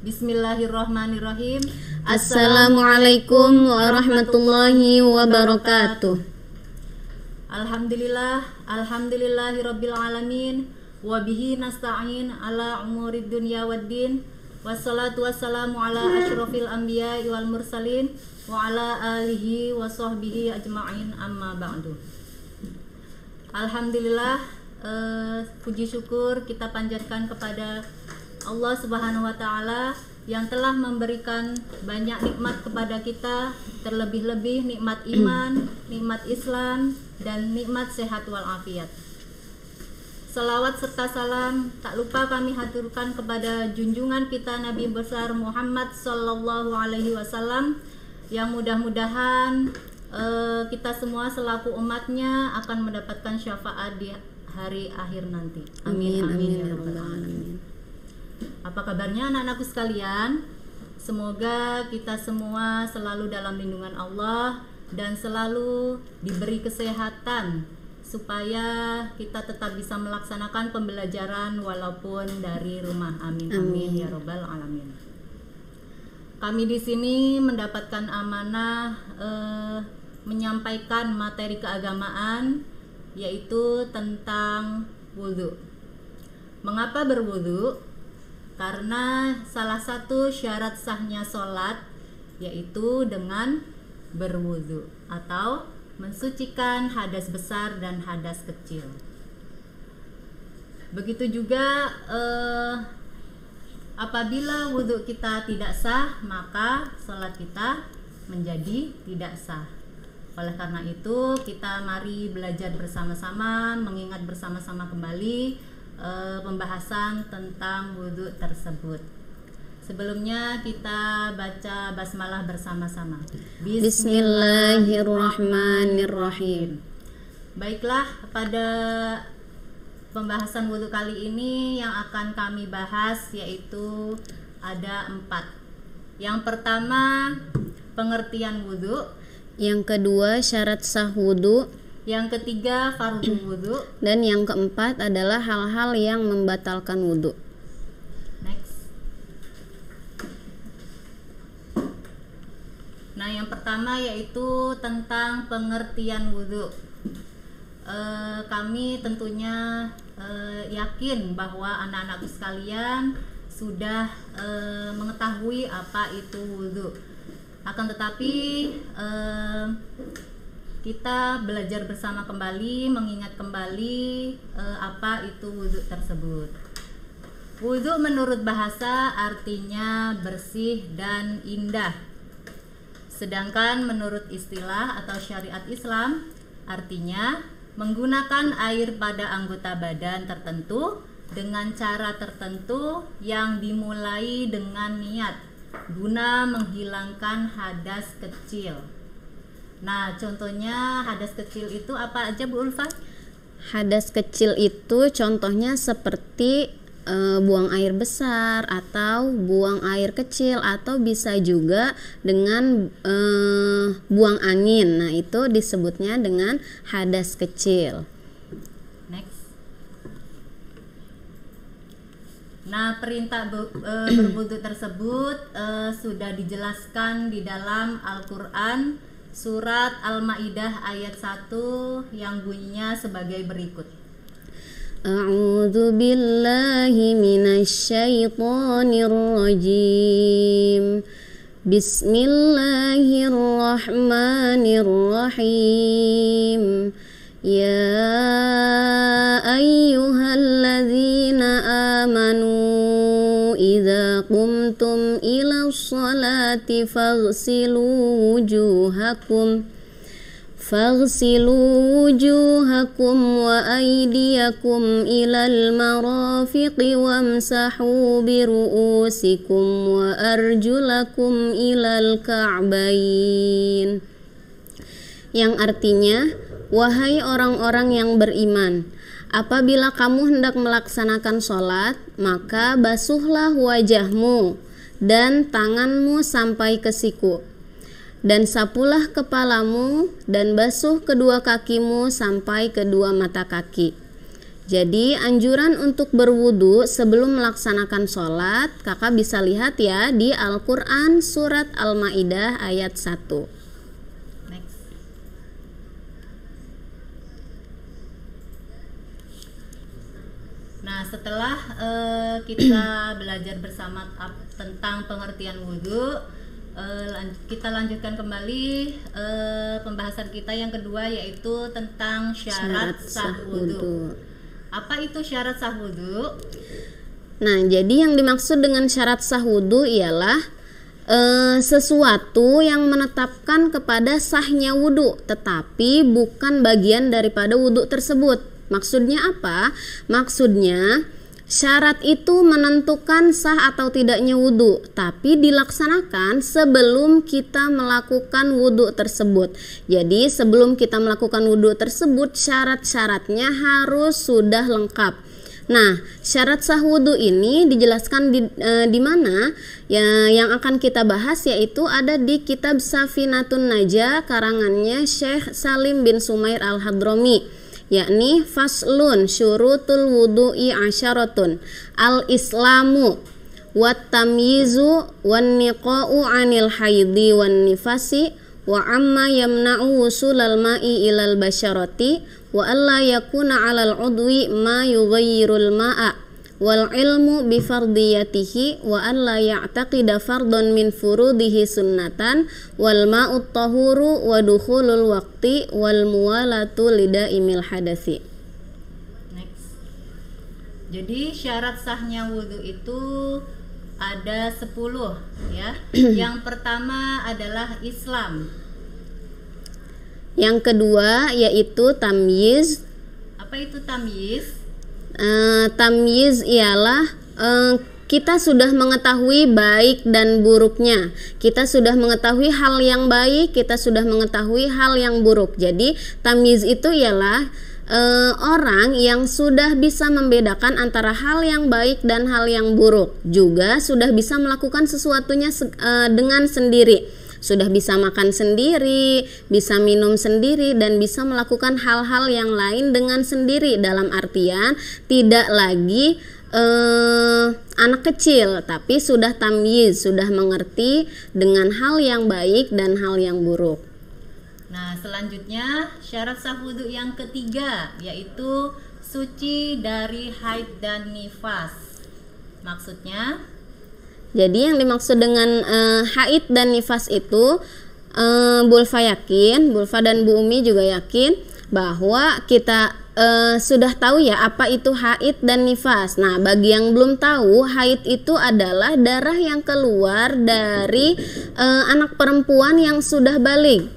Bismillahirrahmanirrahim. Assalamualaikum warahmatullahi wabarakatuh. Alhamdulillahirabbil alamin wa bihi nasta'in ala umurid dunya waddin. Wassalatu wassalamu ala asyrafil anbiya'i wal mursalin wa ala alihi wa sahbihi ajma'in, amma ba'du. Alhamdulillah, puji syukur kita panjatkan kepada Allah Subhanahu wa Ta'ala yang telah memberikan banyak nikmat kepada kita, terlebih-lebih nikmat iman, nikmat Islam, dan nikmat sehat walafiat. Salawat serta salam tak lupa kami haturkan kepada junjungan kita Nabi besar Muhammad Sallallahu Alaihi Wasallam, yang mudah-mudahan kita semua selaku umatnya akan mendapatkan syafaat di hari akhir nanti. Amin, amin, ya rabbal alamin. Apa kabarnya anak-anakku sekalian? Semoga kita semua selalu dalam lindungan Allah dan selalu diberi kesehatan supaya kita tetap bisa melaksanakan pembelajaran walaupun dari rumah. Amin, amin, ya rabbal alamin. Kami di sini mendapatkan amanah menyampaikan materi keagamaan, yaitu tentang wudhu. Mengapa berwudhu? Karena salah satu syarat sahnya sholat yaitu dengan berwudhu atau mensucikan hadas besar dan hadas kecil. Begitu juga apabila wudhu kita tidak sah, maka sholat kita menjadi tidak sah. Oleh karena itu, kita mari belajar bersama-sama, mengingat bersama-sama kembali pembahasan tentang wudhu tersebut. Sebelumnya kita baca basmalah bersama-sama. Bismillahirrahmanirrahim. Baiklah, pada pembahasan wudhu kali ini yang akan kami bahas yaitu ada 4. Yang pertama, pengertian wudhu. Yang kedua, syarat sah wudhu. Yang ketiga, fardhu wudhu. Dan yang keempat adalah hal-hal yang membatalkan wudhu. Next. Nah, yang pertama yaitu tentang pengertian wudhu. Kami tentunya yakin bahwa anak-anakku sekalian sudah mengetahui apa itu wudhu. Akan tetapi kita belajar bersama kembali, mengingat kembali apa itu wudhu tersebut. Wudhu menurut bahasa artinya bersih dan indah. Sedangkan menurut istilah atau syariat Islam artinya menggunakan air pada anggota badan tertentu dengan cara tertentu yang dimulai dengan niat guna menghilangkan hadas kecil. Nah, contohnya hadas kecil itu apa aja, Bu Ulfa? Hadas kecil itu contohnya seperti buang air besar atau buang air kecil, atau bisa juga dengan buang angin. Nah, itu disebutnya dengan hadas kecil. Next. Nah, perintah berwudhu tersebut sudah dijelaskan di dalam Al-Quran Surat Al-Maidah ayat 1 yang bunyinya sebagai berikut. A'udzu billahi minasyaitonir rajim. Bismillahirrahmanirrahim. Ya ayyuhalladzina amanu idza qumtum ila sholati faghsilu wujuhakum wa aydiyakum ilal marafiqi wamsahu biru'usikum wa arjulakum ilal ka'bain. Yang artinya, wahai orang-orang yang beriman, apabila kamu hendak melaksanakan sholat, maka basuhlah wajahmu dan tanganmu sampai ke siku, dan sapulah kepalamu dan basuh kedua kakimu sampai kedua mata kaki. Jadi anjuran untuk berwudu sebelum melaksanakan sholat, kakak bisa lihat ya di Al-Quran surat Al-Ma'idah ayat 1. Next. Nah, setelah kita belajar bersama tentang pengertian wudhu, kita lanjutkan kembali pembahasan kita yang kedua, yaitu tentang syarat sah wudhu. Apa itu syarat sah wudhu? Nah, jadi yang dimaksud dengan syarat sah wudhu ialah sesuatu yang menetapkan kepada sahnya wudhu, tetapi bukan bagian daripada wudhu tersebut. Maksudnya apa? Maksudnya syarat itu menentukan sah atau tidaknya wudhu, tapi dilaksanakan sebelum kita melakukan wudhu tersebut. Jadi sebelum kita melakukan wudhu tersebut, syarat-syaratnya harus sudah lengkap. Nah, syarat sah wudhu ini dijelaskan di mana ya, yang akan kita bahas yaitu ada di kitab Safinatun Najah karangannya Syekh Salim bin Sumair Al-Hadrami, yakni faslun syurutul wudu'i asyaratun al-islamu wat tamyizu wan niqa'u anil haidhi wan nifasi wa amma yamna'u wusulal ma'i ilal basyarati wa alla yakuna 'alal udwi ma yughayyirul ma'a wal ilmu bi fardiyatihi wa alla ya'taqida fardun min furudihi sunnatan wal ma'ut tahuru wa dukhulul waqti wal muwalatu lidaimil hadasi. Next. Jadi syarat sahnya wudhu itu ada 10 ya. Yang pertama adalah Islam. Yang kedua yaitu tamyiz. Apa itu tamyiz? Tamyiz ialah kita sudah mengetahui baik dan buruknya. Kita sudah mengetahui hal yang baik, kita sudah mengetahui hal yang buruk. Jadi tamyiz itu ialah orang yang sudah bisa membedakan antara hal yang baik dan hal yang buruk. Juga sudah bisa melakukan sesuatunya dengan sendiri. Sudah bisa makan sendiri, bisa minum sendiri, dan bisa melakukan hal-hal yang lain dengan sendiri. Dalam artian tidak lagi anak kecil, tapi sudah tamyiz, sudah mengerti dengan hal yang baik dan hal yang buruk. Nah, selanjutnya syarat sah wudhu yang ketiga yaitu suci dari haid dan nifas. Maksudnya, jadi yang dimaksud dengan haid dan nifas itu Bulfa yakin, Bulfa dan Bu Umi juga yakin bahwa kita sudah tahu ya apa itu haid dan nifas. Nah, bagi yang belum tahu, haid itu adalah darah yang keluar dari anak perempuan yang sudah balik.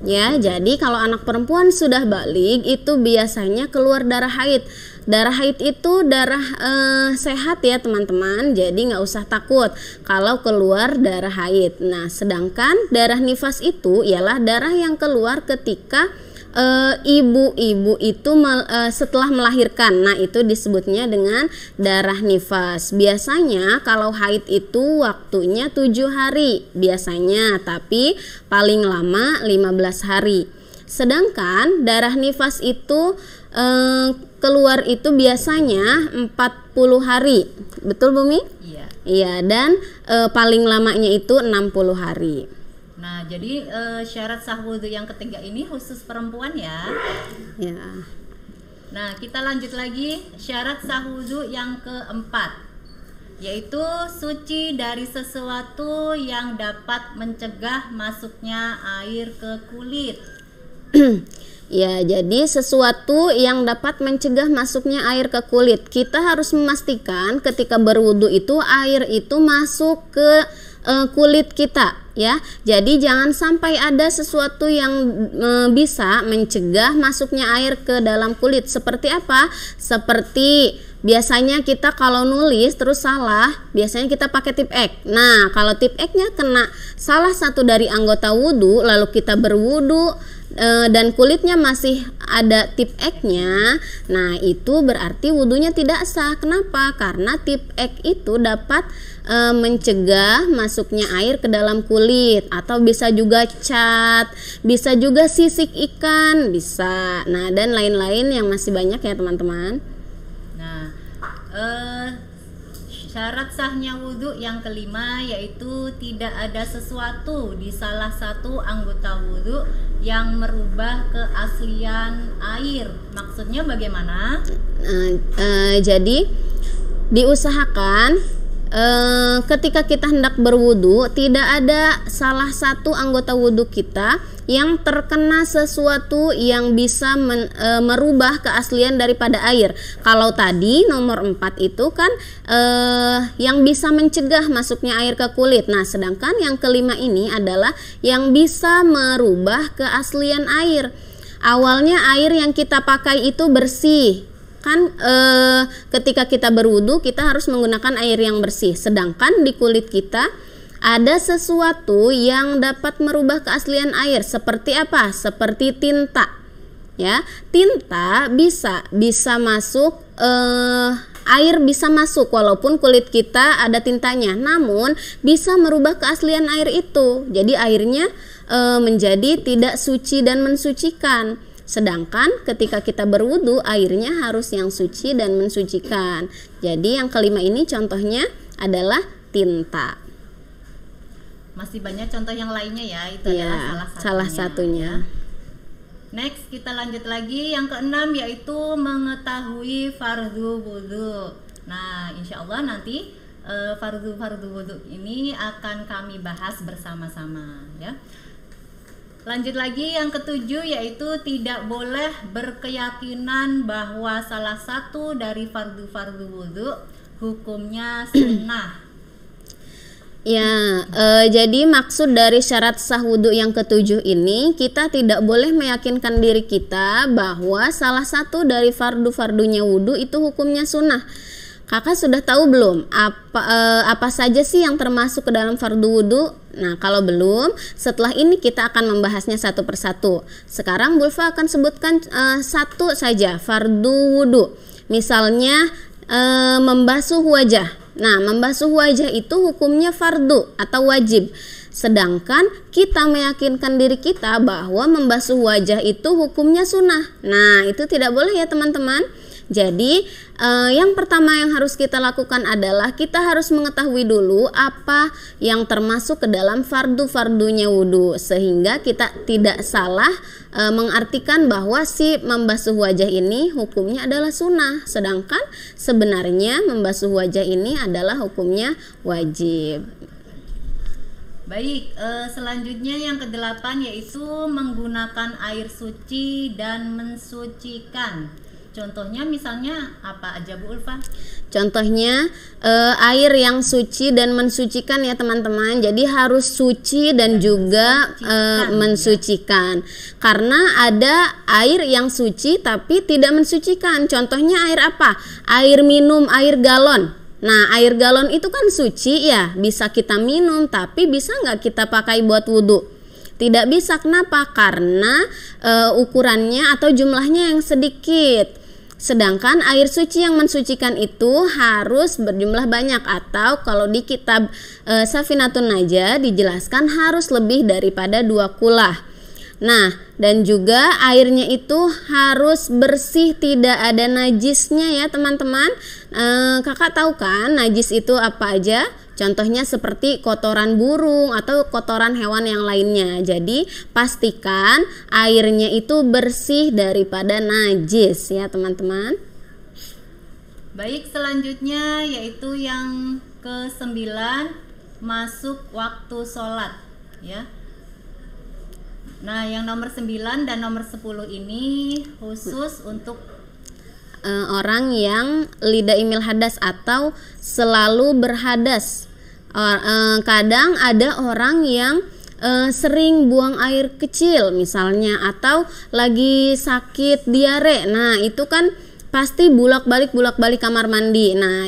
Ya, jadi kalau anak perempuan sudah balik itu biasanya keluar darah haid. Darah haid itu darah sehat ya teman-teman, jadi nggak usah takut kalau keluar darah haid. Nah, sedangkan darah nifas itu ialah darah yang keluar ketika ibu-ibu itu setelah melahirkan. Nah, itu disebutnya dengan darah nifas. Biasanya kalau haid itu waktunya 7 hari biasanya, tapi paling lama 15 hari. Sedangkan darah nifas itu keluar itu biasanya 40 hari. Betul Bumi? Iya. Iya, dan paling lamanya itu 60 hari. Nah, jadi syarat sah wudhu yang ketiga ini khusus perempuan ya. Ya. Nah, kita lanjut lagi syarat sah wudhu yang keempat, yaitu suci dari sesuatu yang dapat mencegah masuknya air ke kulit. Ya, jadi sesuatu yang dapat mencegah masuknya air ke kulit. Kita harus memastikan ketika berwudu itu air itu masuk ke kulit kita ya. Jadi jangan sampai ada sesuatu yang bisa mencegah masuknya air ke dalam kulit. Seperti apa? Seperti biasanya kita kalau nulis terus salah, biasanya kita pakai tip X. Nah, kalau tip X-nya kena salah satu dari anggota wudu, lalu kita berwudu dan kulitnya masih ada tip X-nya, nah itu berarti wudunya tidak sah. Kenapa? Karena tip X itu dapat mencegah masuknya air ke dalam kulit, atau bisa juga cat, bisa juga sisik ikan, bisa. Nah, dan lain-lain yang masih banyak ya teman-teman. Syarat sahnya wudhu yang kelima yaitu tidak ada sesuatu di salah satu anggota wudhu yang merubah keaslian air. Maksudnya bagaimana? Jadi diusahakan ketika kita hendak berwudu tidak ada salah satu anggota wudu kita yang terkena sesuatu yang bisa merubah keaslian daripada air. Kalau tadi nomor 4 itu kan yang bisa mencegah masuknya air ke kulit. Nah, sedangkan yang kelima ini adalah yang bisa merubah keaslian air. Awalnya air yang kita pakai itu bersih. Kan ketika kita berwudu kita harus menggunakan air yang bersih, sedangkan di kulit kita ada sesuatu yang dapat merubah keaslian air. Seperti apa? Seperti tinta, ya. Tinta bisa masuk, air bisa masuk walaupun kulit kita ada tintanya, namun bisa merubah keaslian air itu. Jadi airnya menjadi tidak suci dan mensucikan. Sedangkan ketika kita berwudu airnya harus yang suci dan mensucikan. Jadi yang kelima ini contohnya adalah tinta. Masih banyak contoh yang lainnya ya, itu ya, adalah salah satunya. Next kita lanjut lagi yang keenam yaitu mengetahui fardu wudu. Nah, insya Allah nanti fardu wudu ini akan kami bahas bersama-sama ya. Lanjut lagi yang ketujuh yaitu tidak boleh berkeyakinan bahwa salah satu dari fardu wudu hukumnya sunnah. Ya, jadi maksud dari syarat sah wudu yang ketujuh ini, kita tidak boleh meyakinkan diri kita bahwa salah satu dari fardu-fardunya wudu itu hukumnya sunnah. Kakak sudah tahu belum apa saja sih yang termasuk ke dalam fardu wudu? Nah, kalau belum, setelah ini kita akan membahasnya satu persatu. Sekarang Bulfa akan sebutkan satu saja fardu wudu. Misalnya membasuh wajah. Nah, membasuh wajah itu hukumnya fardu atau wajib. Sedangkan kita meyakinkan diri kita bahwa membasuh wajah itu hukumnya sunnah. Nah, itu tidak boleh ya teman-teman. Jadi yang pertama yang harus kita lakukan adalah kita harus mengetahui dulu apa yang termasuk ke dalam fardu-fardunya wudu, sehingga kita tidak salah mengartikan bahwa si membasuh wajah ini hukumnya adalah sunnah, sedangkan sebenarnya membasuh wajah ini adalah hukumnya wajib. Baik, selanjutnya yang ke-8 yaitu menggunakan air suci dan mensucikan. Contohnya misalnya apa aja Bu Ulfa? Contohnya air yang suci dan mensucikan ya teman-teman. Jadi harus suci dan juga mensucikan. Karena ada air yang suci tapi tidak mensucikan. Contohnya air apa? Air minum, air galon. Nah, air galon itu kan suci ya, bisa kita minum, tapi bisa nggak kita pakai buat wudhu? Tidak bisa. Kenapa? Karena ukurannya atau jumlahnya yang sedikit. Sedangkan air suci yang mensucikan itu harus berjumlah banyak, atau kalau di kitab Safinatun Najah dijelaskan harus lebih daripada 2 kulah. Nah, dan juga airnya itu harus bersih, tidak ada najisnya ya teman-teman. Kakak tahu kan najis itu apa aja? Contohnya seperti kotoran burung atau kotoran hewan yang lainnya. Jadi pastikan airnya itu bersih daripada najis ya teman-teman. Baik, selanjutnya yaitu yang ke-9, masuk waktu sholat ya. Nah, yang nomor 9 dan nomor 10 ini khusus untuk orang yang lidah imil hadas atau selalu berhadas. Kadang ada orang yang sering buang air kecil misalnya, atau lagi sakit diare. Nah, itu kan pasti bolak-balik kamar mandi. Nah,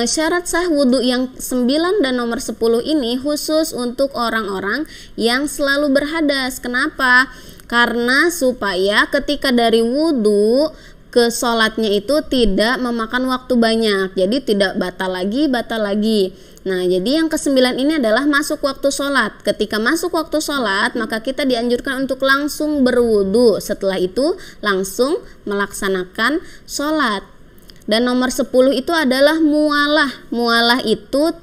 syarat sah wudhu yang 9 dan nomor 10 ini khusus untuk orang-orang yang selalu berhadas. Kenapa? Karena supaya ketika dari wudhu ke sholatnya itu tidak memakan waktu banyak, jadi tidak batal lagi. Nah, jadi yang ke-9 ini adalah masuk waktu sholat. Ketika masuk waktu sholat, maka kita dianjurkan untuk langsung berwudu. Setelah itu langsung melaksanakan sholat. Dan nomor 10 itu adalah mualah. Mualah itu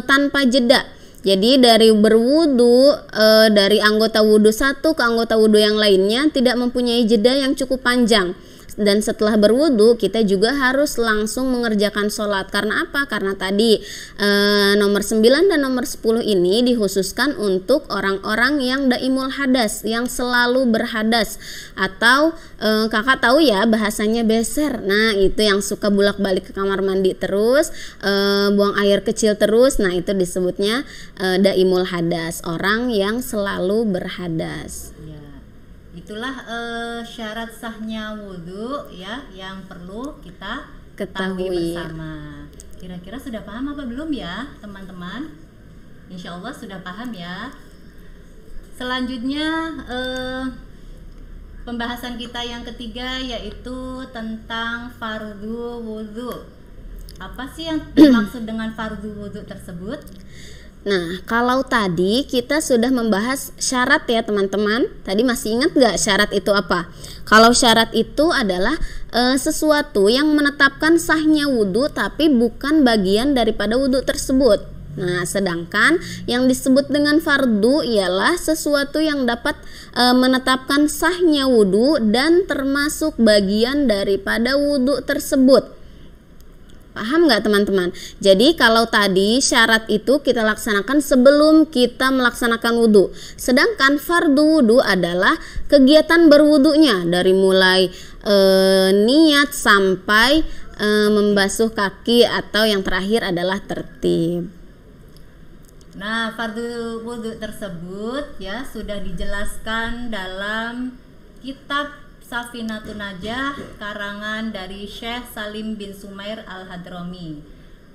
tanpa jeda. Jadi dari berwudu, dari anggota wudu satu ke anggota wudu yang lainnya tidak mempunyai jeda yang cukup panjang. Dan setelah berwudu kita juga harus langsung mengerjakan sholat. Karena apa? Karena tadi nomor 9 dan nomor 10 ini dikhususkan untuk orang-orang yang daimul hadas, yang selalu berhadas. Atau kakak tahu ya bahasanya beser. Nah itu yang suka bolak-balik ke kamar mandi terus, buang air kecil terus. Nah itu disebutnya daimul hadas, orang yang selalu berhadas. Itulah syarat sahnya wudhu ya yang perlu kita ketahui bersama. Kira-kira sudah paham apa belum ya teman-teman? Insya Allah sudah paham ya. Selanjutnya pembahasan kita yang ketiga yaitu tentang fardu wudhu. Apa sih yang dimaksud dengan fardu wudhu tersebut? Nah, kalau tadi kita sudah membahas syarat ya teman-teman. Tadi masih ingat gak syarat itu apa? Kalau syarat itu adalah sesuatu yang menetapkan sahnya wudhu tapi bukan bagian daripada wudhu tersebut. Nah, sedangkan yang disebut dengan fardu ialah sesuatu yang dapat menetapkan sahnya wudhu dan termasuk bagian daripada wudhu tersebut. Paham nggak teman-teman? Jadi kalau tadi syarat itu kita laksanakan sebelum kita melaksanakan wudhu. Sedangkan fardu wudhu adalah kegiatan berwudhunya dari mulai niat sampai membasuh kaki atau yang terakhir adalah tertib. Nah, fardu wudhu tersebut ya sudah dijelaskan dalam kitab Safinatun Najah karangan dari Syekh Salim bin Sumair Al-Hadrami.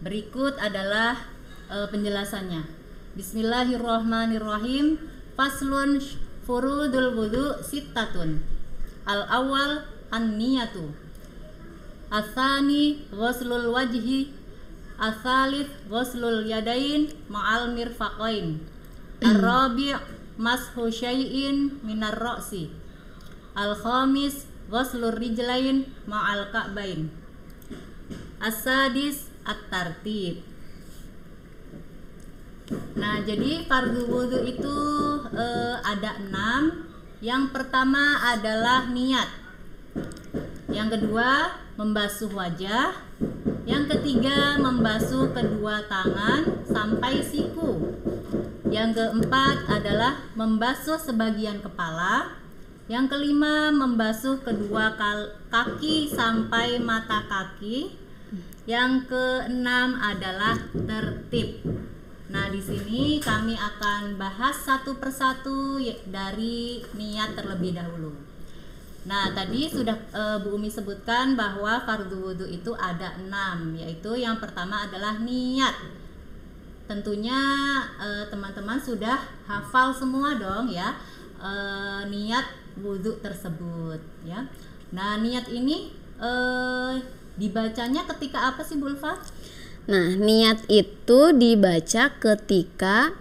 Berikut adalah penjelasannya. Bismillahirrahmanirrahim. Faslun furudul wudu sittatun. Al-awwal an-niyatu. Atsani ghuslul wajhi. Atsalits ghuslul yadain ma'al mirfaqain. Ar-rabi' mashu syai'in minar ra'si. Al-khamis ghuslur rijlain ma'al ka'bain. As-sadis at-tartib. Nah, jadi fardu wudhu itu ada 6. Yang pertama adalah niat. Yang kedua membasuh wajah. Yang ketiga membasuh kedua tangan sampai siku. Yang keempat adalah membasuh sebagian kepala. Yang kelima membasuh kedua kaki sampai mata kaki. Yang keenam adalah tertib. Nah, di sini kami akan bahas satu persatu dari niat terlebih dahulu. Nah, tadi sudah Bu Umi sebutkan bahwa fardu wudhu itu ada 6, yaitu yang pertama adalah niat. Tentunya teman-teman sudah hafal semua dong ya niat wudhu tersebut ya. Nah, niat ini dibacanya ketika apa sih Bu Ulfa? Nah, niat itu dibaca ketika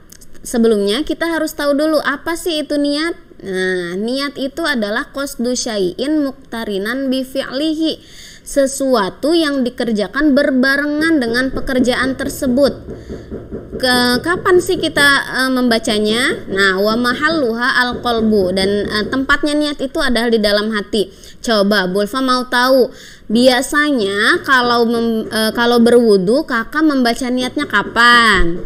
sebelumnya kita harus tahu dulu apa sih itu niat. Nah, niat itu adalah qasdu syai'in muqtarinan bi fi'lihi, sesuatu yang dikerjakan berbarengan dengan pekerjaan tersebut. Kapan sih kita membacanya? Nah, wa mahalluha al-qalbu, dan tempatnya niat itu adalah di dalam hati. Coba Bulfa mau tahu, biasanya kalau berwudu kakak membaca niatnya kapan?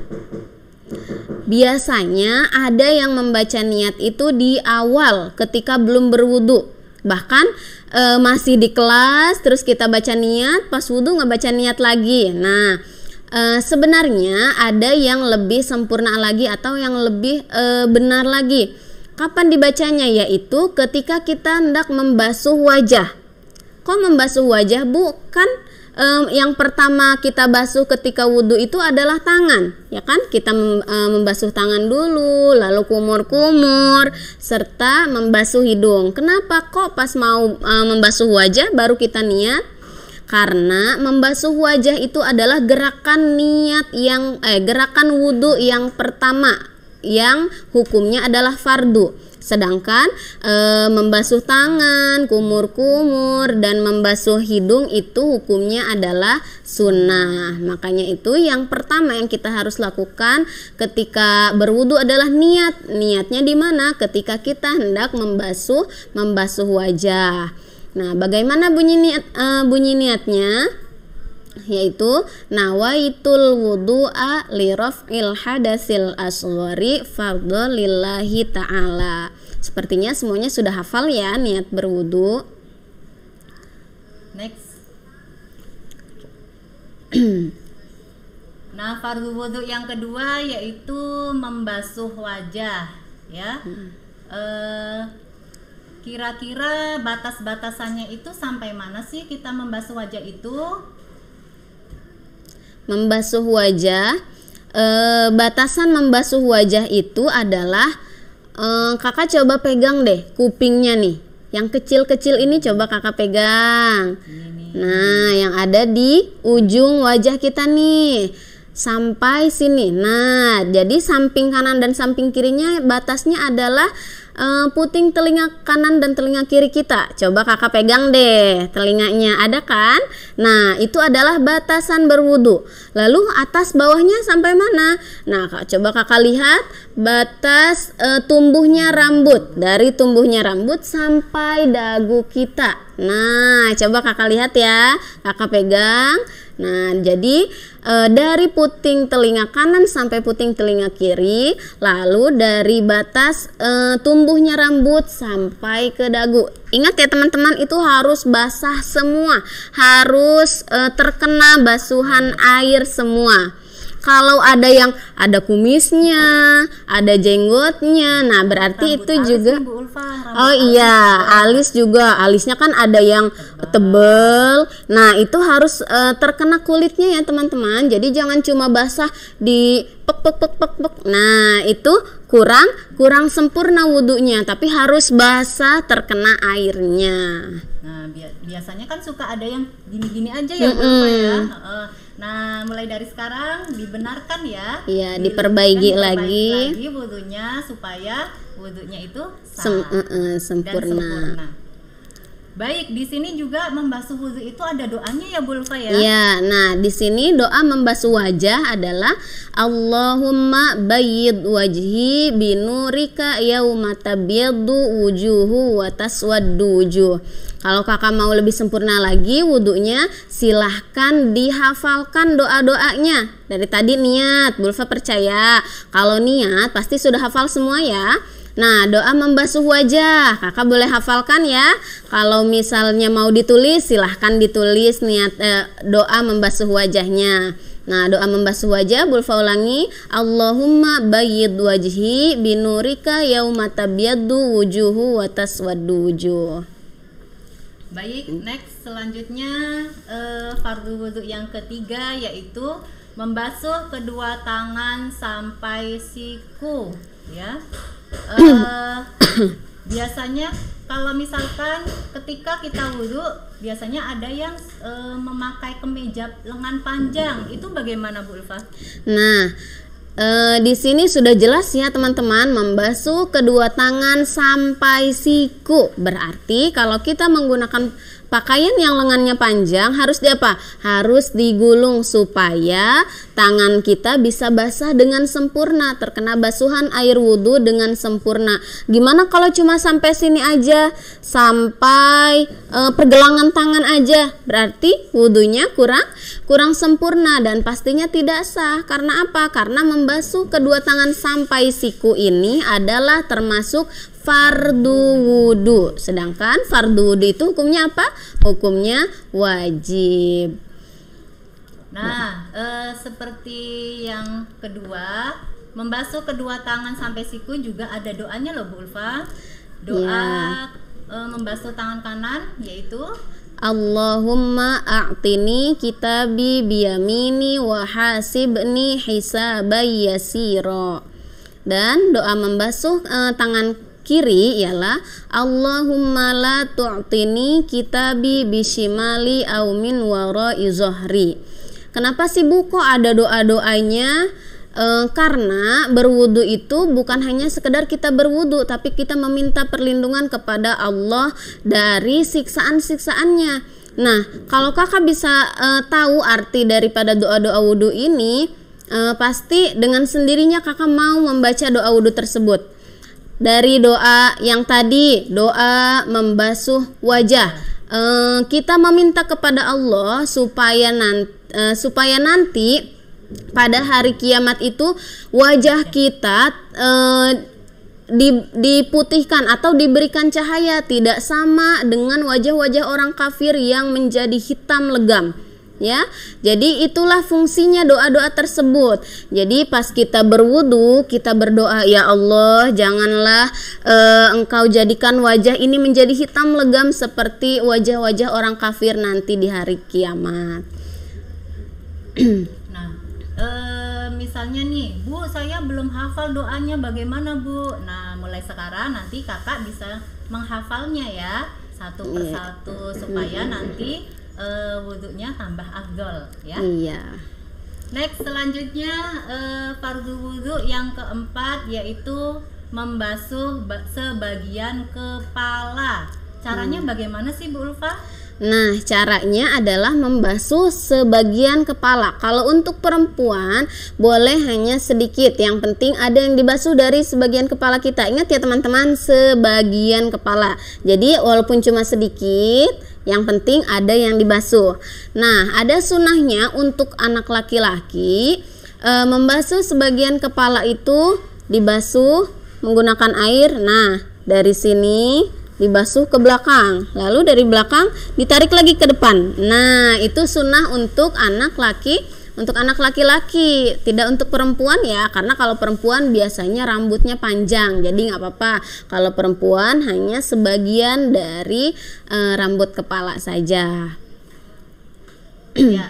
Biasanya ada yang membaca niat itu di awal ketika belum berwudu. Bahkan masih di kelas terus kita baca niat, pas wudu nggak baca niat lagi. Nah, sebenarnya ada yang lebih sempurna lagi atau yang lebih benar lagi. Kapan dibacanya? Yaitu ketika kita hendak membasuh wajah. Kok membasuh wajah, Bu? Kan yang pertama kita basuh ketika wudhu itu adalah tangan, ya kan? Kita membasuh tangan dulu, lalu kumur-kumur, serta membasuh hidung. Kenapa kok pas mau membasuh wajah baru kita niat? Karena membasuh wajah itu adalah gerakan niat gerakan wudhu yang pertama, yang hukumnya adalah fardu. Sedangkan membasuh tangan, kumur-kumur, dan membasuh hidung itu hukumnya adalah sunnah. Makanya itu yang pertama yang kita harus lakukan ketika berwudu adalah niat. Niatnya di mana? Ketika kita hendak membasuh wajah. Nah, bagaimana bunyi niatnya? Yaitu nawaitul wudu'a li raf'il hadasil asghari fardhu lillahi ta'ala. Sepertinya semuanya sudah hafal ya niat berwudu. Next. Nah, fardu wudu yang kedua yaitu membasuh wajah, ya. Kira-kira batas-batasannya itu sampai mana sih kita membasuh wajah itu? Membasuh wajah, batasan membasuh wajah itu adalah kakak coba pegang deh kupingnya nih, yang kecil-kecil ini coba kakak pegang. Nah, yang ada di ujung wajah kita nih sampai sini. Nah, jadi samping kanan dan samping kirinya batasnya adalah puting telinga kanan dan telinga kiri kita. Coba kakak pegang deh telinganya, ada kan? Nah, itu adalah batasan berwudu. Lalu atas bawahnya sampai mana? Nah, coba kakak lihat batas tumbuhnya rambut. Dari tumbuhnya rambut sampai dagu kita. Nah, coba kakak lihat ya, kakak pegang. Nah, jadi dari puting telinga kanan sampai puting telinga kiri, lalu dari batas tumbuhnya rambut sampai ke dagu. Ingat ya teman-teman, itu harus basah semua, harus terkena basuhan air semua. Kalau ada yang ada kumisnya, ada jenggotnya, nah berarti Rambut itu juga nih, Bu Ulfa, oh iya, alis juga, alisnya kan ada yang tebel. Nah, itu harus terkena kulitnya ya teman-teman. Jadi jangan cuma basah di pek. Nah, itu kurang sempurna wudunya, tapi harus basah terkena airnya. Nah, biasanya kan suka ada yang gini-gini aja ya, Bu Ulfa ya. Nah, mulai dari sekarang dibenarkan ya. Iya, diperbaiki lagi wudunya supaya wudunya itu sempurna. Dan sempurna. Baik, di sini juga membasuh wudu itu ada doanya ya, Bu Ulfa ya. Iya, nah di sini doa membasuh wajah adalah Allahumma bayyid wajhi binurika yauma tabyaddu wujuhu wa taswaddu wujuh. Kalau kakak mau lebih sempurna lagi wudunya, silahkan dihafalkan doa-doanya. Dari tadi niat, Bu Ulfa percaya kalau niat pasti sudah hafal semua ya. Nah, doa membasuh wajah kakak boleh hafalkan ya. Kalau misalnya mau ditulis, silahkan ditulis niat doa membasuh wajahnya. Nah, doa membasuh wajah Bu Ulfa ulangi, Allahumma bayyid wajhi binurika yauma tabyaddu wujuhu wa taswaddu wujuh. Baik, next selanjutnya fardu wudu yang ketiga yaitu membasuh kedua tangan sampai siku ya. Biasanya kalau misalkan ketika kita wudu biasanya ada yang memakai kemeja lengan panjang, itu bagaimana Bu Ulfa? Nah, di sini sudah jelas ya teman-teman, membasuh kedua tangan sampai siku. Berarti kalau kita menggunakan pakaian yang lengannya panjang harus diapa? Harus digulung supaya tangan kita bisa basah dengan sempurna, terkena basuhan air wudhu dengan sempurna. Gimana kalau cuma sampai sini aja, sampai pergelangan tangan aja? Berarti wudhunya kurang sempurna dan pastinya tidak sah. Karena apa? Karena membasuh kedua tangan sampai siku ini adalah termasuk fardu wudu. Sedangkan fardu wudu itu hukumnya apa? Hukumnya wajib. Nah, seperti yang kedua, membasuh kedua tangan sampai siku juga ada doanya loh Bu Ulfa. Doa membasuh tangan kanan yaitu Allahumma a'tini kitabi biyamini wa hasibni hisabay yasira. Dan doa membasuh tangan kiri ialah Allahumma la tu'tini kitabi bishimali au min wara'i zohri. Kenapa sih Bu kok ada doa-doanya Karena berwudu itu bukan hanya sekedar kita berwudu, tapi kita meminta perlindungan kepada Allah dari siksaan-siksaannya. Nah, kalau kakak bisa tahu arti daripada doa-doa wudu ini, pasti dengan sendirinya kakak mau membaca doa wudu tersebut. Dari doa yang tadi, doa membasuh wajah, kita meminta kepada Allah supaya nanti pada hari kiamat itu wajah kita diputihkan atau diberikan cahaya, tidak sama dengan wajah-wajah orang kafir yang menjadi hitam legam. Ya, jadi itulah fungsinya doa-doa tersebut. Jadi pas kita berwudu, kita berdoa, ya Allah, janganlah Engkau jadikan wajah ini menjadi hitam legam seperti wajah-wajah orang kafir nanti di hari kiamat. Nah, misalnya nih, Bu, saya belum hafal doanya, bagaimana Bu? Nah, mulai sekarang nanti kakak bisa menghafalnya ya, satu persatu supaya nanti wudhunya tambah afdol ya. Iya. Next, selanjutnya fardu wudhu yang keempat yaitu membasuh sebagian kepala. Caranya bagaimana sih Bu Ulfa? Nah, caranya adalah membasuh sebagian kepala. Kalau untuk perempuan boleh hanya sedikit, yang penting ada yang dibasuh dari sebagian kepala kita. Ingat ya teman-teman, sebagian kepala. Jadi walaupun cuma sedikit, yang penting ada yang dibasuh. Nah, ada sunahnya untuk anak laki-laki, membasuh sebagian kepala itu dibasuh menggunakan air. Nah, dari sini dibasuh ke belakang, lalu dari belakang ditarik lagi ke depan. Nah, itu sunnah untuk anak laki-laki, tidak untuk perempuan ya, karena kalau perempuan biasanya rambutnya panjang, jadi nggak apa-apa. Kalau perempuan hanya sebagian dari rambut kepala saja. Ya,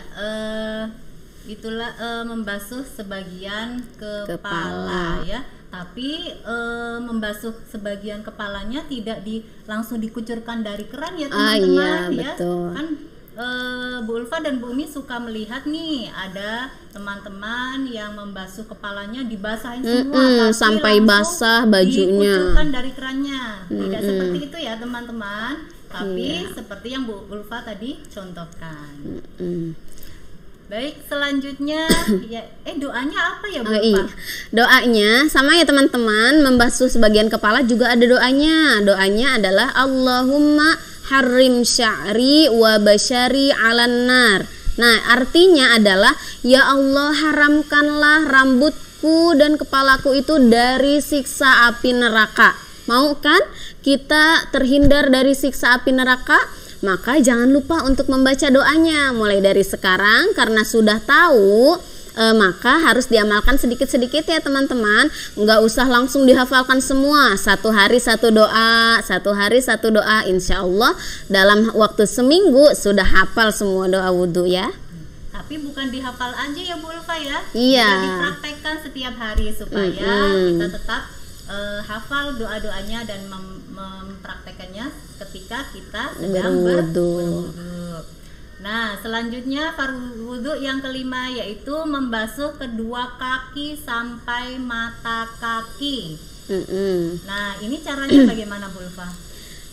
itulah membasuh sebagian kepala ya. Tapi membasuh sebagian kepalanya tidak langsung dikucurkan dari keran ya teman-teman. Iya, ya. betul. Kan Bu Ulfa dan Bu Umi suka melihat nih ada teman-teman yang membasuh kepalanya dibasahin semua, tapi sampai basah bajunya. Dikucurkan dari kerannya. Tidak seperti itu ya teman-teman. Tapi seperti yang Bu Ulfa tadi contohkan. Baik, selanjutnya ya doanya apa ya Bu Ulfa? Doanya sama ya teman-teman, membasuh sebagian kepala juga ada doanya. Doanya adalah Allahumma harrim sya'ri wa basyari 'alan nar. Nah, artinya adalah ya Allah, haramkanlah rambutku dan kepalaku itu dari siksa api neraka. Mau kan kita terhindar dari siksa api neraka? Maka jangan lupa untuk membaca doanya mulai dari sekarang, karena sudah tahu maka harus diamalkan sedikit-sedikit ya teman-teman. Nggak usah langsung dihafalkan semua, satu hari satu doa, insya Allah dalam waktu seminggu sudah hafal semua doa wudhu ya. Tapi bukan dihafal aja ya Bu Ulfa ya, iya, dipraktekkan setiap hari supaya kita tetap hafal doa-doanya dan mempraktekannya ketika kita sedang berwudu. Nah, selanjutnya fardu wudu yang kelima yaitu membasuh kedua kaki sampai mata kaki. Nah, ini caranya bagaimana Bu Ulfa?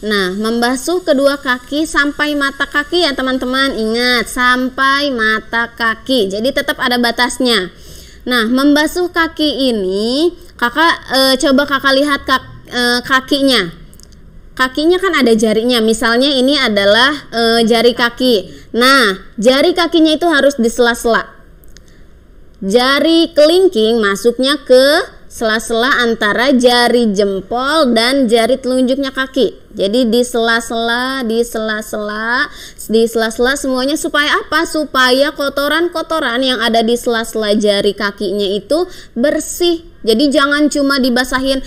Nah, membasuh kedua kaki sampai mata kaki ya teman-teman. Ingat, sampai mata kaki. Jadi tetap ada batasnya. Nah, membasuh kaki ini coba kakak lihat kakinya. Kakinya kan ada jarinya, misalnya ini adalah jari kaki. Nah, jari kakinya itu harus di sela-sela. Jari kelingking masuknya ke sela-sela antara jari jempol dan jari telunjuknya kaki. Jadi di sela-sela semuanya, supaya apa? Supaya kotoran-kotoran yang ada di sela-sela jari kakinya itu bersih. Jadi jangan cuma dibasahin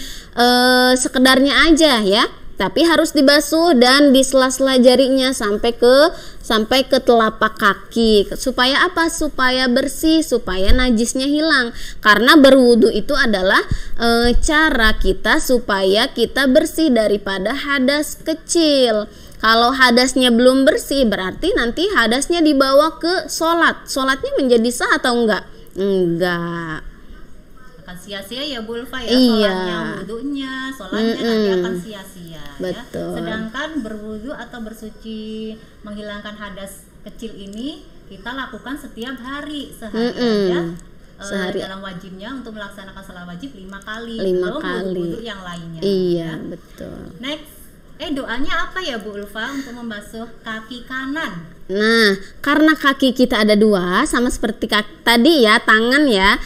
sekedarnya aja ya, tapi harus dibasuh dan di sela-sela jarinya sampai ke telapak kaki. Supaya apa? Supaya bersih, supaya najisnya hilang. Karena berwudu itu adalah cara kita supaya kita bersih daripada hadas kecil. Kalau hadasnya belum bersih, berarti nanti hadasnya dibawa ke sholat. Sholatnya menjadi sah atau enggak? Enggak. akan sia-sia ya Bu Ulfa ya, Iya. sholatnya, wudhunya, sholatnya nanti akan sia-sia ya. Betul. Sedangkan berwudhu atau bersuci menghilangkan hadas kecil ini kita lakukan setiap hari, sehari aja. Sehari. Dalam wajibnya untuk melaksanakan sholat wajib 5 kali, 5 belum kali. wudhu yang lainnya. Iya, ya. betul. Next, doanya apa ya Bu Ulfa untuk membasuh kaki kanan? Nah, karena kaki kita ada 2, sama seperti tadi ya, tangan ya,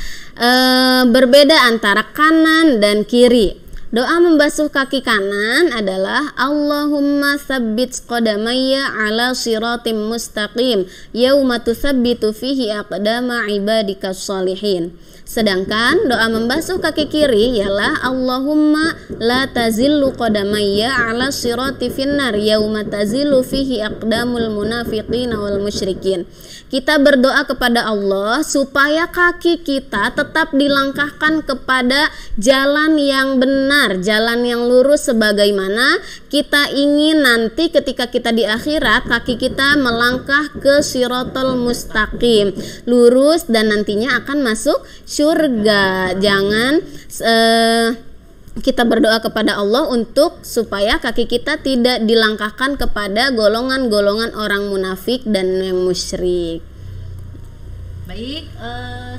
berbeda antara kanan dan kiri. Doa membasuh kaki kanan adalah Allahumma tsabbit qadamayya ala siratim mustaqim yauma tsabbitu fihi aqdama ibadikas sholihin. Sedangkan doa membasuh kaki kiri ialah Allahumma la tazillu qadamayya ala sirati finnar yauma tazillu fihi aqdamul munafiqina wal musyrikin. Kita berdoa kepada Allah supaya kaki kita tetap dilangkahkan kepada jalan yang benar, jalan yang lurus, sebagaimana kita ingin nanti ketika kita di akhirat kaki kita melangkah ke siratal mustaqim, lurus, dan nantinya akan masuk surga. Jangan kita berdoa kepada Allah untuk supaya kaki kita tidak dilangkahkan kepada golongan-golongan orang munafik dan yang musyrik. Baik,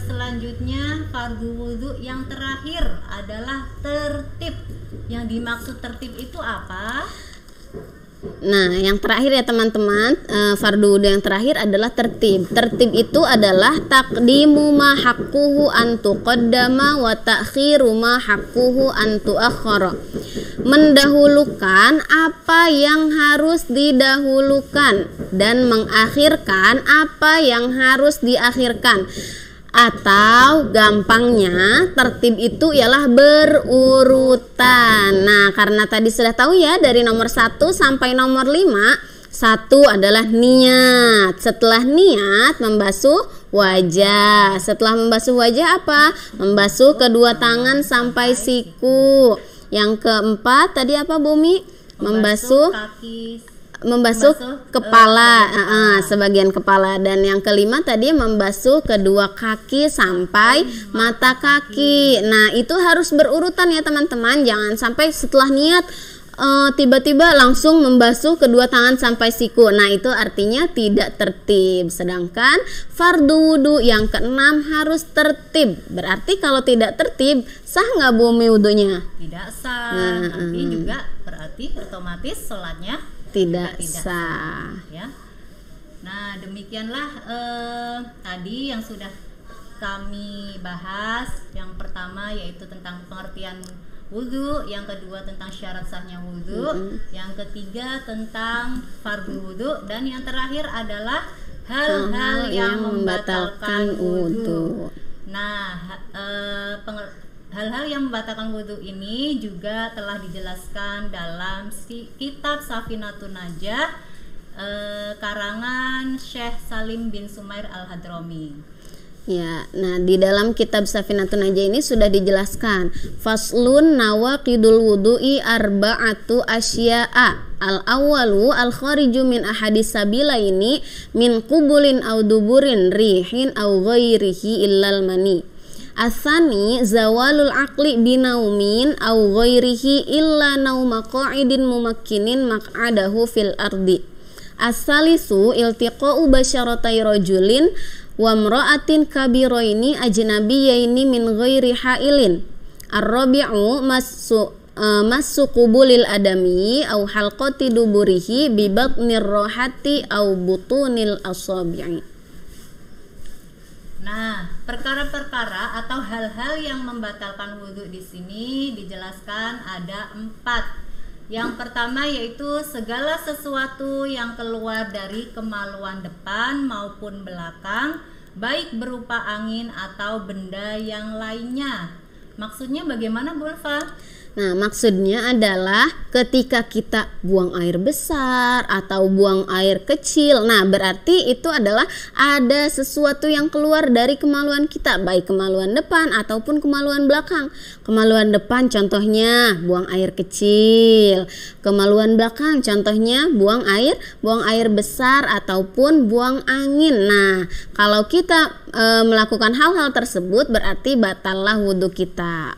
selanjutnya fardu wudhu yang terakhir adalah tertib. Yang dimaksud tertib itu apa? Nah, yang terakhir ya teman-teman, fardu wudhu yang terakhir adalah tertib. Tertib itu adalah taqdimu ma haqquhu an tuqaddama wa ta'khiru ma haqquhu an tuakhkhara. Mendahulukan apa yang harus didahulukan dan mengakhirkan apa yang harus diakhirkan. Atau gampangnya tertib itu ialah berurutan. Nah, karena tadi sudah tahu ya, dari nomor 1 sampai nomor 5. 1 adalah niat. Setelah niat membasuh wajah. Setelah membasuh wajah apa? Membasuh kedua tangan sampai siku. Yang keempat tadi apa Bumi? Membasuh kepala, sebagian kepala. Dan yang kelima tadi membasuh kedua kaki sampai mata kaki. Nah, itu harus berurutan ya teman-teman. Jangan sampai setelah niat tiba-tiba langsung membasuh kedua tangan sampai siku. Nah, itu artinya tidak tertib. Sedangkan fardu wudhu yang keenam harus tertib. Berarti kalau tidak tertib, sah nggak Bumi wudhunya? Tidak sah. Nanti juga berarti otomatis sholatnya tidak sah ya. Nah, demikianlah tadi yang sudah kami bahas. Yang pertama yaitu tentang pengertian wudhu, yang kedua tentang syarat sahnya wudhu, yang ketiga tentang fardu wudhu, dan yang terakhir adalah hal-hal yang membatalkan wudhu. Nah, hal-hal yang membatalkan wudhu ini juga telah dijelaskan dalam kitab Safinatun Najah karangan Syekh Salim bin Sumair Al-Hadrami. Ya, nah di dalam kitab Safinatun Najah ini sudah dijelaskan faslun nawaqidul wudu'i arba'atu asya'a. Al-awwalu al-khariju min ahadis sabilaini min qubulin aw duburin rihin aw ghairihi illal mani. Asani zawalul aqli binaumin aw ghairihi illa nauma qa'idin mumakkinin maq'adahu fil ardi. As-salisu iltiqa'u basyaratai rajulin wa mra'atin kabiraini ajnabiyaini min ghairi hailin. Ar-rabi'u massu qubulil adami aw halqati duburihi bi batnir rohati aw butunil asabi'i. Nah, perkara-perkara atau hal-hal yang membatalkan wudhu di sini dijelaskan ada 4. Yang pertama yaitu segala sesuatu yang keluar dari kemaluan depan maupun belakang, baik berupa angin atau benda yang lainnya. Maksudnya bagaimana Bu Ulfa? Nah, maksudnya adalah ketika kita buang air besar atau buang air kecil, nah berarti itu adalah ada sesuatu yang keluar dari kemaluan kita, baik kemaluan depan ataupun kemaluan belakang. Kemaluan depan contohnya buang air kecil, kemaluan belakang contohnya buang air besar ataupun buang angin. Nah, kalau kita melakukan hal-hal tersebut berarti batallah wudhu kita.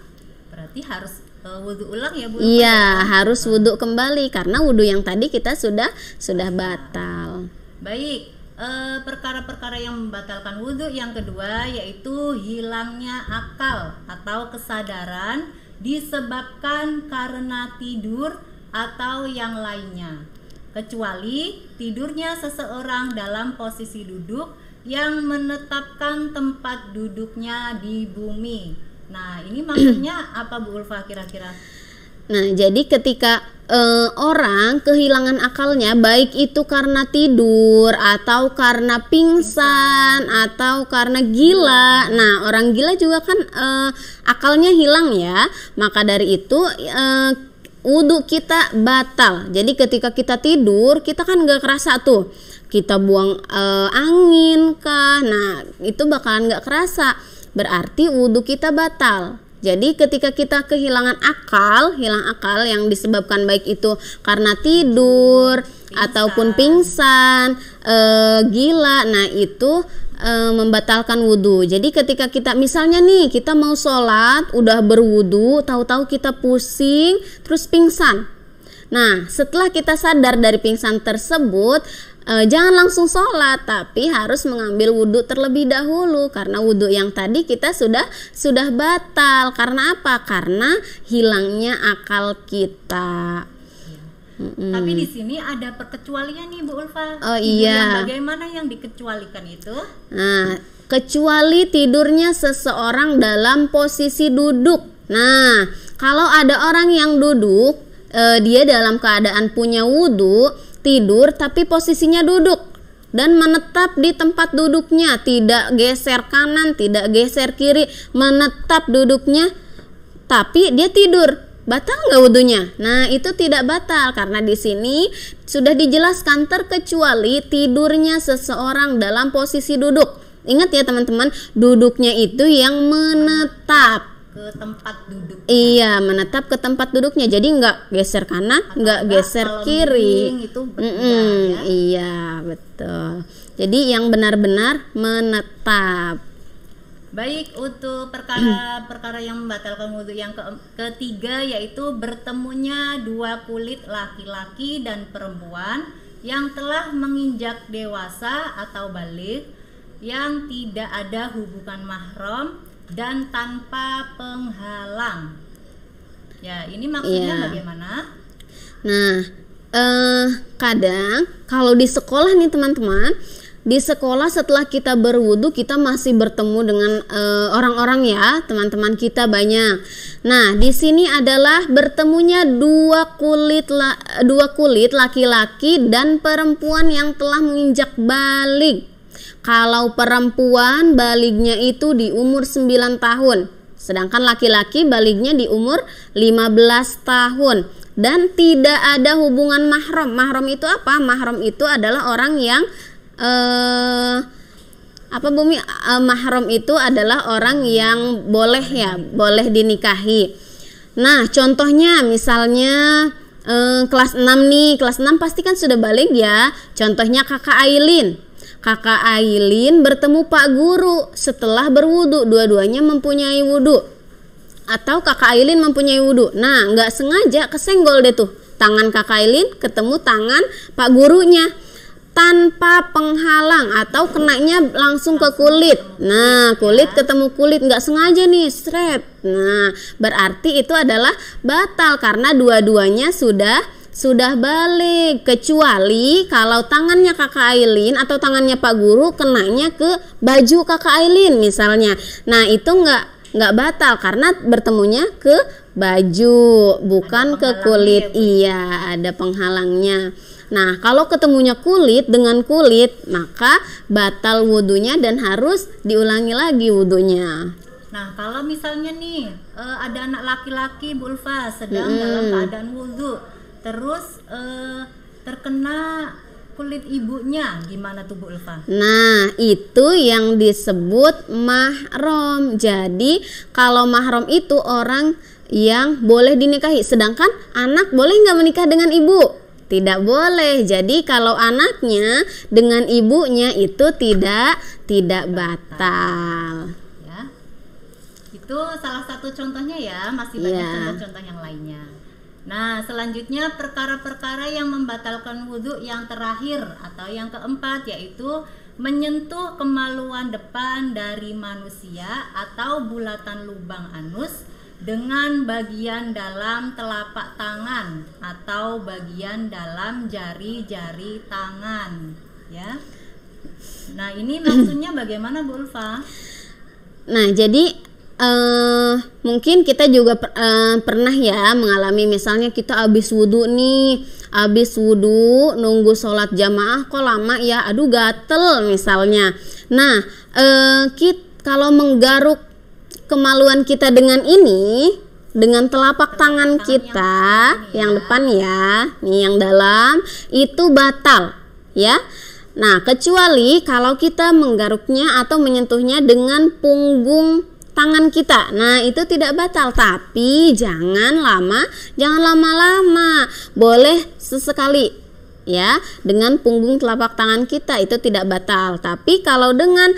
Berarti harus wudhu ulang ya Bu? Iya, harus wudhu kembali karena wudhu yang tadi kita sudah batal. Baik, perkara-perkara yang membatalkan wudhu yang kedua yaitu hilangnya akal atau kesadaran disebabkan karena tidur atau yang lainnya, kecuali tidurnya seseorang dalam posisi duduk yang menetapkan tempat duduknya di bumi. Nah, ini maksudnya apa Bu Ulfa kira-kira? Nah, jadi ketika orang kehilangan akalnya, baik itu karena tidur atau karena pingsan atau karena gila. Nah, orang gila juga kan akalnya hilang ya. Maka dari itu wudhu kita batal. Jadi ketika kita tidur, kita kan gak kerasa tuh kita buang angin kah. Nah, itu bakalan gak kerasa. Berarti wudhu kita batal. Jadi ketika kita kehilangan akal, hilang akal yang disebabkan baik itu karena tidur, ataupun pingsan, gila, nah itu membatalkan wudhu. Jadi ketika kita misalnya nih kita mau sholat, udah berwudhu, tahu-tahu kita pusing, terus pingsan. Nah, setelah kita sadar dari pingsan tersebut, jangan langsung sholat, tapi harus mengambil wudhu terlebih dahulu karena wudhu yang tadi kita sudah batal. Karena apa? Karena hilangnya akal kita. Tapi di sini ada perkecualian nih Bu Ulfa. Oh iya. Bagaimana yang dikecualikan itu? Nah, kecuali tidurnya seseorang dalam posisi duduk. Nah, kalau ada orang yang duduk, dia dalam keadaan punya wudhu, tidur tapi posisinya duduk dan menetap di tempat duduknya, tidak geser kanan, tidak geser kiri, menetap duduknya, tapi dia tidur, batal nggak wudhunya? Nah, itu tidak batal karena di sini sudah dijelaskan terkecuali tidurnya seseorang dalam posisi duduk. Ingat ya teman-teman, duduknya itu yang menetap ke tempat duduk. Iya, menetap ke tempat duduknya. Jadi nggak geser kanan, nggak geser kiri. Itu ya? Iya, betul. Jadi yang benar-benar menetap. Baik, untuk perkara-perkara yang membatalkan wudhu yang ketiga yaitu bertemunya dua kulit laki-laki dan perempuan yang telah menginjak dewasa atau baligh, yang tidak ada hubungan mahram dan tanpa penghalang. Ya, ini maksudnya bagaimana? Nah, kadang kalau di sekolah nih teman-teman, di sekolah setelah kita berwudu kita masih bertemu dengan orang-orang ya, teman-teman kita banyak. Nah, di sini adalah bertemunya dua kulit laki-laki dan perempuan yang telah menginjak baligh. Kalau perempuan balighnya itu di umur 9 tahun, sedangkan laki-laki balighnya di umur 15 tahun dan tidak ada hubungan mahram. Mahram itu apa? Mahram itu adalah orang yang mahram itu adalah orang yang boleh dinikahi. Nah, contohnya misalnya kelas 6 nih, kelas 6 pasti kan sudah baligh ya. Contohnya Kakak Ailin. Kakak Ailin bertemu Pak Guru setelah berwudu, dua-duanya mempunyai wudu. Atau Kakak Ailin mempunyai wudu. Nah, nggak sengaja kesenggol deh tuh tangan Kakak Ailin ketemu tangan Pak Gurunya tanpa penghalang atau kenanya langsung ke kulit. Nah, kulit ketemu kulit, nggak sengaja nih, sret. Nah, berarti itu adalah batal karena dua-duanya sudah balik, kecuali kalau tangannya Kakak Ailin atau tangannya Pak Guru kenanya ke baju Kakak Ailin misalnya. Nah, itu nggak batal karena bertemunya ke baju, bukan ke kulit. Iya, ada penghalangnya. Nah, kalau ketemunya kulit dengan kulit, maka batal wudhunya dan harus diulangi lagi wudhunya. Nah, kalau misalnya nih ada anak laki-laki Bu Ulfa sedang dalam keadaan wudhu, terus terkena kulit ibunya, gimana tuh Bu Ulfa? Nah, itu yang disebut mahram. Jadi, kalau mahram itu orang yang boleh dinikahi, sedangkan anak boleh nggak menikah dengan ibu? Tidak boleh. Jadi, kalau anaknya dengan ibunya itu tidak batal. Ya, itu salah satu contohnya ya, masih banyak contoh-contoh yang lainnya. Nah, selanjutnya perkara-perkara yang membatalkan wudhu yang terakhir atau yang keempat, yaitu menyentuh kemaluan depan dari manusia atau bulatan lubang anus dengan bagian dalam telapak tangan atau bagian dalam jari-jari tangan, ya. Nah, ini maksudnya bagaimana Bu Ulfa? Nah, jadi mungkin kita juga pernah ya mengalami, misalnya kita habis wudhu nunggu sholat jamaah kok lama ya, aduh gatel misalnya. Nah, kalau menggaruk kemaluan kita dengan telapak tangan kita yang depan ya, nih yang dalam, itu batal ya. Nah, kecuali kalau kita menggaruknya atau menyentuhnya dengan punggung tangan kita. Nah, itu tidak batal, tapi jangan lama-lama. Boleh sesekali ya, dengan punggung telapak tangan kita itu tidak batal. Tapi kalau dengan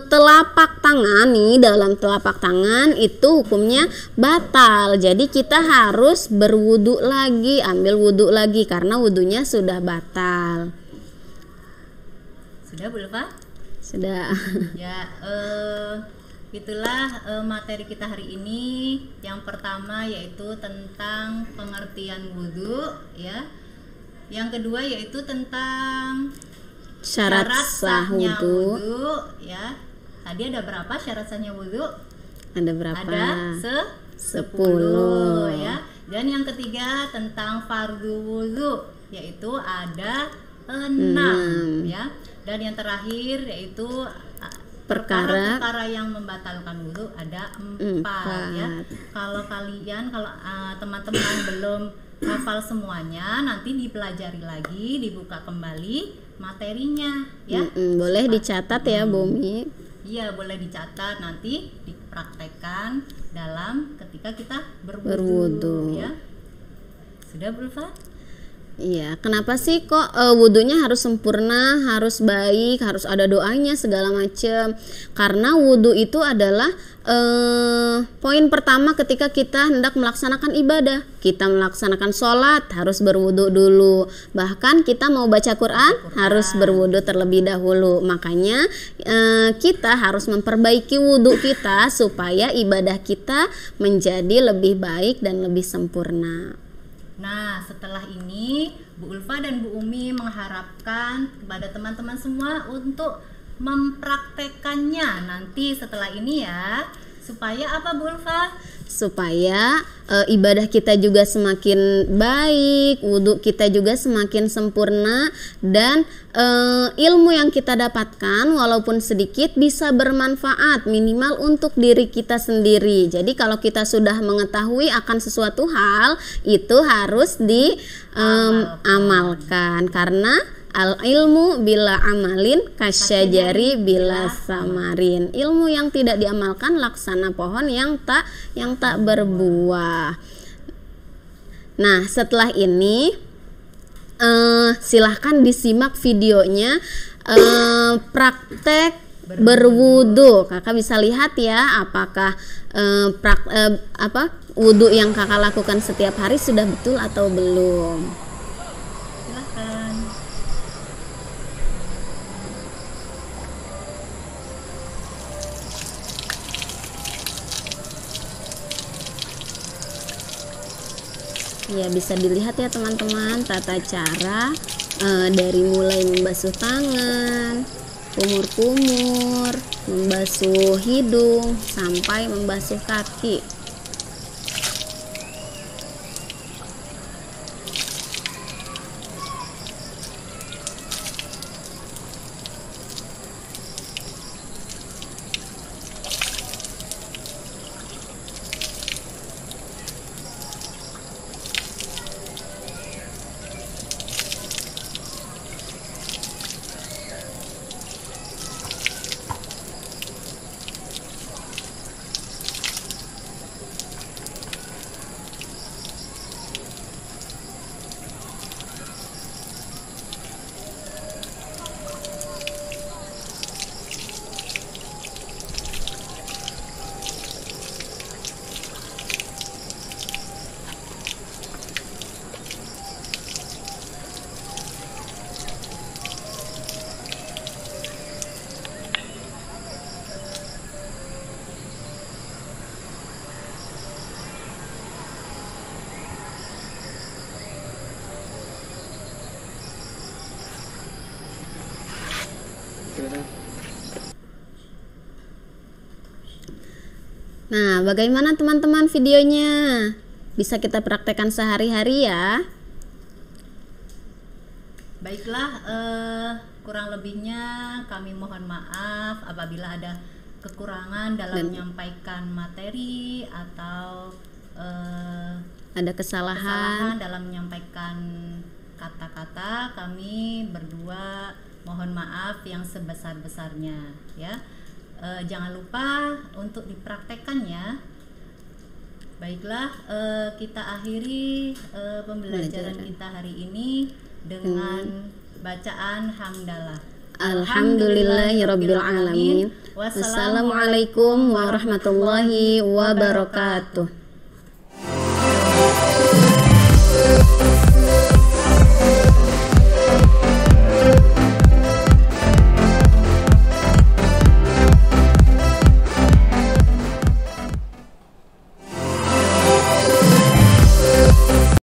telapak tangan nih, dalam telapak tangan itu hukumnya batal. Jadi kita harus berwudu lagi, ambil wudu lagi karena wudunya sudah batal. Sudah Bu Ulfa? Sudah. Ya, itulah materi kita hari ini. Yang pertama yaitu tentang pengertian wudhu ya. Yang kedua yaitu tentang syarat sah wudhu ya. Tadi ada berapa syarat sahnya wudhu? Ada berapa? Ada 10 ya. Dan yang ketiga tentang fardu wudhu, yaitu ada 6 ya. Dan yang terakhir yaitu perkara yang membatalkan wudhu ada 4 ya. Kalau teman-teman belum hafal semuanya, nanti dipelajari lagi, dibuka kembali materinya ya. Boleh dicatat ya Bumi. Iya, boleh dicatat, nanti dipraktekkan dalam ketika kita berwudu ya. Sudah Bu Ulfa? Iya, kenapa sih kok wudhunya harus sempurna, harus baik, harus ada doanya segala macam? Karena wudhu itu adalah poin pertama ketika kita hendak melaksanakan ibadah. Kita melaksanakan sholat harus berwudhu dulu. Bahkan kita mau baca Quran harus berwudhu terlebih dahulu. Makanya kita harus memperbaiki wudhu kita supaya ibadah kita menjadi lebih baik dan lebih sempurna. Nah, setelah ini Bu Ulfa dan Bu Umi mengharapkan kepada teman-teman semua untuk mempraktekannya nanti setelah ini ya. Supaya apa Bu Ulfa? Supaya ibadah kita juga semakin baik, wudhu kita juga semakin sempurna, dan ilmu yang kita dapatkan walaupun sedikit bisa bermanfaat minimal untuk diri kita sendiri. Jadi kalau kita sudah mengetahui akan sesuatu hal, itu harus diamalkan karena al ilmu bila amalin kasyajari bila samarin. Ilmu yang tidak diamalkan laksana pohon yang tak berbuah. Nah, setelah ini silahkan disimak videonya praktek berwudu. Kakak bisa lihat ya apakah wudu yang kakak lakukan setiap hari sudah betul atau belum. Ya, bisa dilihat ya teman-teman tata cara dari mulai membasuh tangan, kumur-kumur, membasuh hidung, sampai membasuh kaki. Nah, bagaimana teman-teman videonya? Bisa kita praktekkan sehari-hari ya. Baiklah, kurang lebihnya kami mohon maaf apabila ada kekurangan dalam menyampaikan materi atau Ada kesalahan. dalam menyampaikan kata-kata. Kami berdua mohon maaf yang sebesar-besarnya ya. Jangan lupa untuk dipraktekkan ya. Baiklah, kita akhiri pembelajaran kita hari ini dengan bacaan hamdalah. Alhamdulillahirabbil alamin. Wassalamualaikum warahmatullahi wabarakatuh.